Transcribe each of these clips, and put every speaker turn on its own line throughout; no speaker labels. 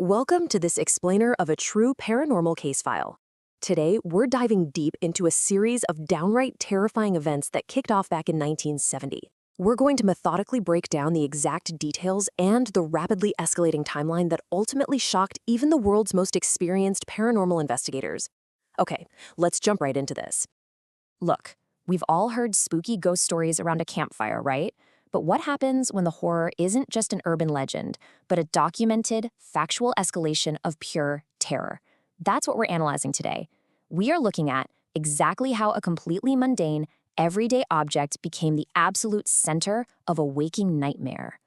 Welcome to this explainer of a true paranormal case file. Today, we're diving deep into a series of downright terrifying events that kicked off back in 1970. We're going to methodically break down the exact details and the rapidly escalating timeline that ultimately shocked even the world's most experienced paranormal investigators. Okay, let's jump right into this.
Look, we've all heard spooky ghost stories around a campfire, right? But what happens when the horror isn't just an urban legend, but a documented, factual escalation of pure terror? That's what we're analyzing today. We are looking at exactly how a completely mundane, everyday object became the absolute center of a waking nightmare.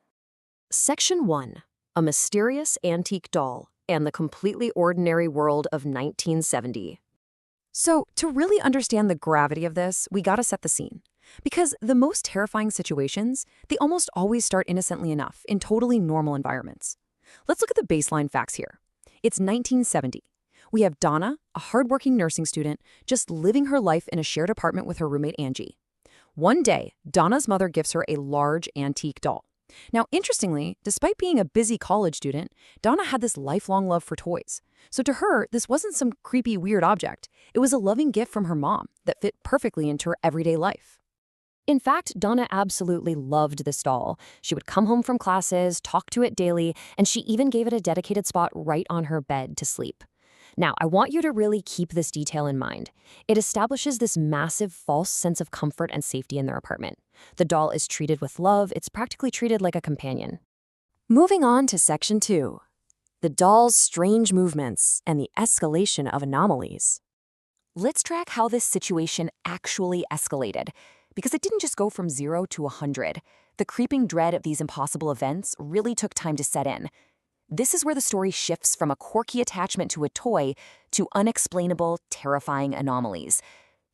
Section 1. A mysterious antique doll and the completely ordinary world of 1970. So, to really understand the gravity of this, we gotta set the scene. Because the most terrifying situations, they almost always start innocently enough in totally normal environments. Let's look at the baseline facts here. It's 1970. We have Donna, a hardworking nursing student, just living her life in a shared apartment with her roommate Angie. One day, Donna's mother gifts her a large antique doll. Now, interestingly, despite being a busy college student, Donna had this lifelong love for toys. So to her, this wasn't some creepy, weird object. It was a loving gift from her mom that fit perfectly into her everyday life. In fact, Donna absolutely loved this doll. She would come home from classes, talk to it daily, and she even gave it a dedicated spot right on her bed to sleep. Now, I want you to really keep this detail in mind. It establishes this massive false sense of comfort and safety in their apartment. The doll is treated with love. It's practically treated like a companion. Moving on to Section 2. The doll's strange movements and the escalation of anomalies. Let's track how this situation actually escalated, because it didn't just go from 0 to 100. The creeping dread of these impossible events really took time to set in. This is where the story shifts from a quirky attachment to a toy to unexplainable, terrifying anomalies.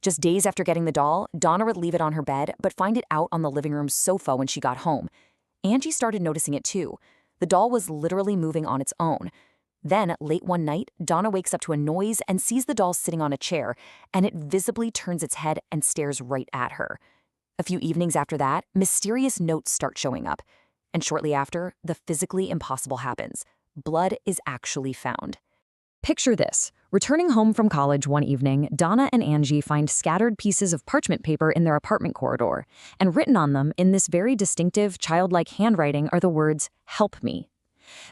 Just days after getting the doll, Donna would leave it on her bed, but find it out on the living room sofa when she got home. Angie started noticing it too. The doll was literally moving on its own. Then, late one night, Donna wakes up to a noise and sees the doll sitting on a chair, and it visibly turns its head and stares right at her. A few evenings after that, mysterious notes start showing up. And shortly after, the physically impossible happens. Blood is actually found. Picture this. Returning home from college one evening, Donna and Angie find scattered pieces of parchment paper in their apartment corridor, and written on them in this very distinctive, childlike handwriting are the words, "Help me."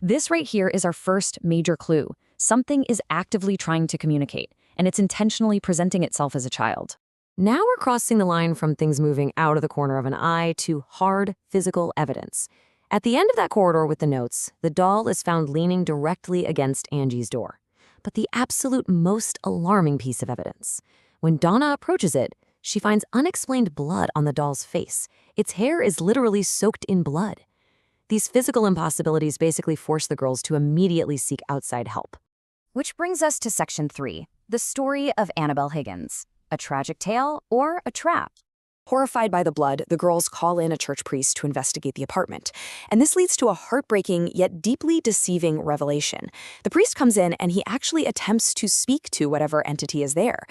This right here is our first major clue. Something is actively trying to communicate, and it's intentionally presenting itself as a child. Now we're crossing the line from things moving out of the corner of an eye to hard, physical evidence. At the end of that corridor with the notes, the doll is found leaning directly against Angie's door. But the absolute most alarming piece of evidence. When Donna approaches it, she finds unexplained blood on the doll's face. Its hair is literally soaked in blood. These physical impossibilities basically force the girls to immediately seek outside help.
Which brings us to Section 3, the story of Annabelle Higgins. A tragic tale or a trap?
Horrified by the blood, the girls call in a church priest to investigate the apartment. And this leads to a heartbreaking yet deeply deceiving revelation. The priest comes in and he actually attempts to speak to whatever entity is there.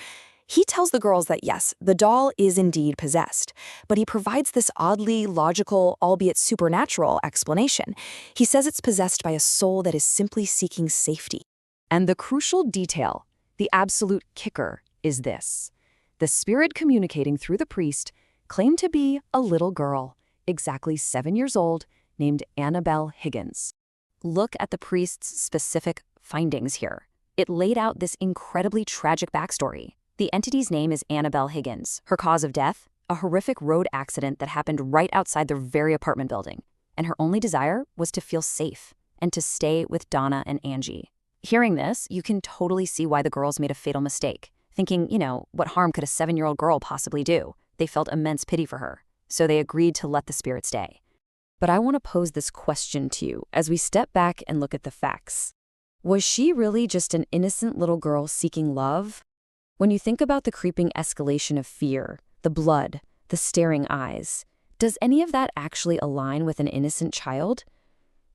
He tells the girls that yes, the doll is indeed possessed, but he provides this oddly logical, albeit supernatural explanation. He says it's possessed by a soul that is simply seeking safety. And the crucial detail, the absolute kicker, is this. The spirit communicating through the priest claimed to be a little girl, exactly 7 years old, named Annabelle Higgins. Look at the priest's specific findings here. It laid out this incredibly tragic backstory. The entity's name is Annabelle Higgins. Her cause of death? A horrific road accident that happened right outside their very apartment building. And her only desire was to feel safe and to stay with Donna and Angie. Hearing this, you can totally see why the girls made a fatal mistake. Thinking, what harm could a 7-year-old girl possibly do? They felt immense pity for her, so they agreed to let the spirit stay. But I want to pose this question to you as we step back and look at the facts. Was she really just an innocent little girl seeking love? When you think about the creeping escalation of fear, the blood, the staring eyes, does any of that actually align with an innocent child?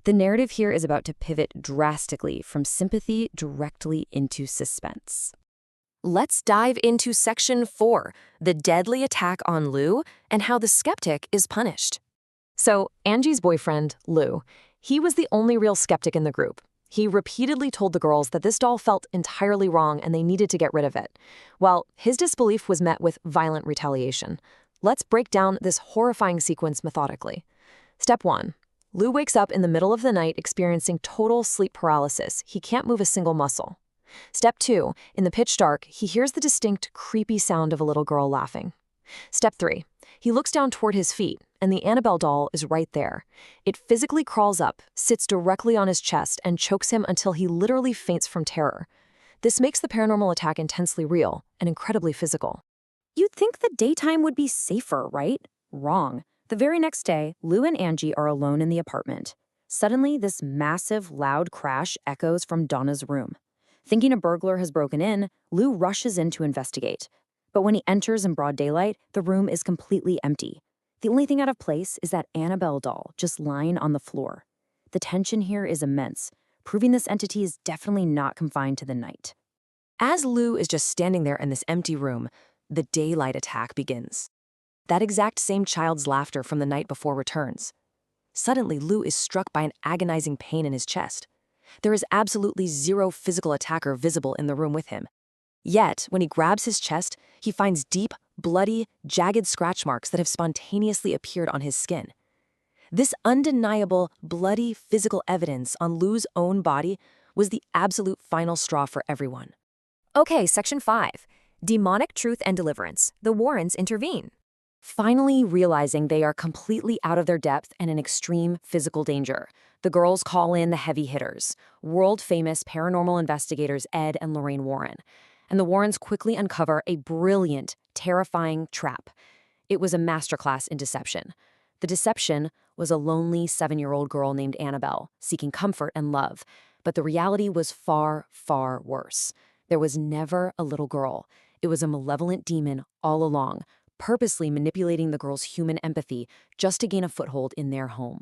The narrative here is about to pivot drastically from sympathy directly into suspense. Let's dive into Section 4, the deadly attack on Lou and how the skeptic is punished. So, Angie's boyfriend, Lou, he was the only real skeptic in the group. He repeatedly told the girls that this doll felt entirely wrong and they needed to get rid of it. Well, his disbelief was met with violent retaliation. Let's break down this horrifying sequence methodically. Step 1. Lou wakes up in the middle of the night experiencing total sleep paralysis. He can't move a single muscle. Step 2. In the pitch dark, he hears the distinct, creepy sound of a little girl laughing. Step 3. He looks down toward his feet, and the Annabelle doll is right there. It physically crawls up, sits directly on his chest, and chokes him until he literally faints from terror. This makes the paranormal attack intensely real and incredibly physical.
You'd think the daytime would be safer, right? Wrong. The very next day, Lou and Angie are alone in the apartment. Suddenly, this massive, loud crash echoes from Donna's room. Thinking a burglar has broken in, Lou rushes in to investigate. But when he enters in broad daylight, the room is completely empty. The only thing out of place is that Annabelle doll just lying on the floor. The tension here is immense, proving this entity is definitely not confined to the night.
As Lou is just standing there in this empty room, the daylight attack begins. That exact same child's laughter from the night before returns. Suddenly, Lou is struck by an agonizing pain in his chest. There is absolutely zero physical attacker visible in the room with him. Yet, when he grabs his chest, he finds deep, bloody, jagged scratch marks that have spontaneously appeared on his skin. This undeniable, bloody physical evidence on Lou's own body was the absolute final straw for everyone.
Okay, Section 5. Demonic Truth and Deliverance. The Warrens intervene.
Finally realizing they are completely out of their depth and in extreme physical danger, the girls call in the heavy hitters, world-famous paranormal investigators Ed and Lorraine Warren. And the Warrens quickly uncover a brilliant, terrifying trap. It was a masterclass in deception. The deception was a lonely 7-year-old girl named Annabelle, seeking comfort and love. But the reality was far, far worse. There was never a little girl. It was a malevolent demon all along, purposely manipulating the girl's human empathy just to gain a foothold in their home.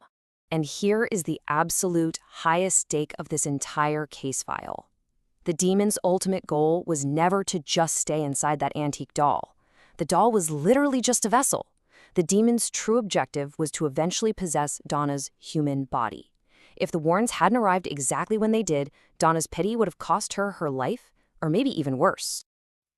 And here is the absolute highest stake of this entire case file. The demon's ultimate goal was never to just stay inside that antique doll. The doll was literally just a vessel. The demon's true objective was to eventually possess Donna's human body. If the Warrens hadn't arrived exactly when they did, Donna's pity would have cost her her life, or maybe even worse.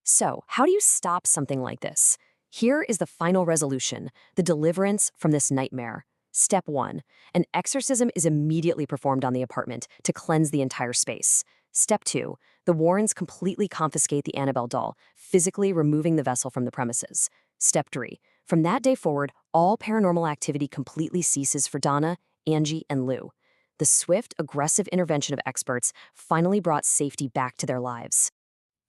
So, how do you stop something like this? Here is the final resolution, the deliverance from this nightmare. Step 1. An exorcism is immediately performed on the apartment to cleanse the entire space. Step 2. The Warrens completely confiscate the Annabelle doll, physically removing the vessel from the premises. Step 3. From that day forward, all paranormal activity completely ceases for Donna, Angie, and Lou. The swift, aggressive intervention of experts finally brought safety back to their lives.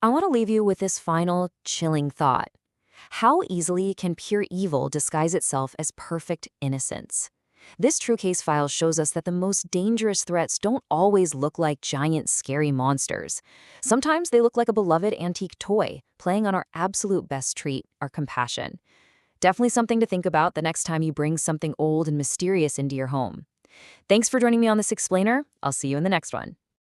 I want to leave you with this final, chilling thought. How easily can pure evil disguise itself as perfect innocence? This true case file shows us that the most dangerous threats don't always look like giant, scary monsters. Sometimes they look like a beloved antique toy, playing on our absolute best treat, our compassion. Definitely something to think about the next time you bring something old and mysterious into your home. Thanks for joining me on this explainer. I'll see you in the next one.